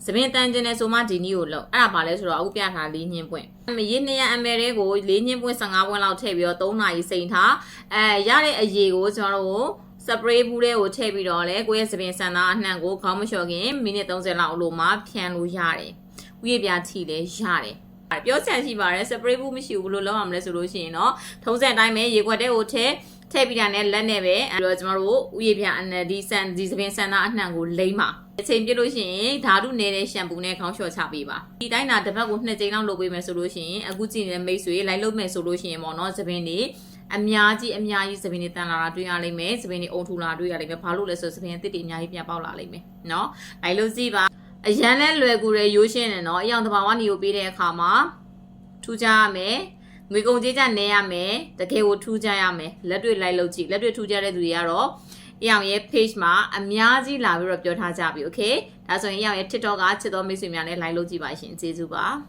စပင်တန်ကျင်တဲ့ဆိုမှဒီနည်းကိုလုပ်အဲ့ဒါပါလဲဆိုတော့အခုပြထား၄ညင်းပွင့်ရေ200 ml တွေကို၄ညင်းပွင့်15ပွင့်လောက်ထည့်ပြီးတော့3နာရီစိန်ထားရတဲ့အရေကိုကျွန်တော်တို့စပရေးဘူးလေးကိုထည့်ပြီးတော့လေကိုယ့်ရဲ့စပင်ဆန်သားအနှံ့ကိုခေါင်းမလျှော်ခင်မိနစ်30လောက်အလိုမှာဖြန်းလို့ရတယ်ဥယျာဉ်ပြထီလည်းရတယ်ပြောချင်ရှိပါတယ်စပရေးဘူးမရှိဘူးဘယ်လိုလုပ်အောင်လဲဆိုလို့ရှိရင်တော့ထုံးစံအတိုင်းပဲရေခွက်တဲ့ကိုထည့်ပြီးတာနဲ့လက်နဲ့ပဲအဲ့တော့ကျွန်တော်တို့ဥယျာဉ်ပြအနဒီစပင်ဆန်သားအနှံ့ကိုလိမ့်ပါအချိန်ပြလို့ရှိရင်ဓာတုနေတဲ့ရှမ်ပူနဲ့ခေါင်းလျှော်ချပေးပါဒီတိုင်းတာတစ်ပတ်ကို2ကြိမ်လောက်လုပ်ပေးမယ်ဆိုလို့ရှိရင်အခုကြည့်နေတဲ့မိတ်ဆွေလိုက်လုပ်မယ်ဆိုလို့ရှိရင်ပေါ့နော်စပင်တွေအများကြီးစပင်တွေတန်လာတာတွေ့ရလိမ့်မယ်စပင်တွေအုံထူလာတွေ့ရလိမ့်မယ်ဘာလို့လဲဆိုစပင်အသစ်တွေအများကြီးပြန်ပေါက်လာလိမ့်မယ်နော်လိုက်လို့ကြည့်ပါအရန်နဲ့လွယ်ကူတဲ့ရိုးရှင်းတယ်နော်အယောင်တဘာဝနေကိုပေးတဲ့အခါမှာထူးခြားရမယ်ငွေကုန်ကြေးကျနေရမယ်တကယ်ကိုထူးခြားရမယ်လက်တွေ့လိုက်လို့ကြည့်လက်တွေ့ထူးခြားတဲ့သူတွေကတော့အယောင်ရဲ့ page မှာအများကြီးလာပြီးတော့ပြောထားကြပြီ okay ဒါဆိုရင်အယောင်ရဲ့ TikTok ကချစ်တော်မိတ်ဆွေများနဲ့ like လုပ်ကြည့်ပါရှင်ကျေးဇူးပါ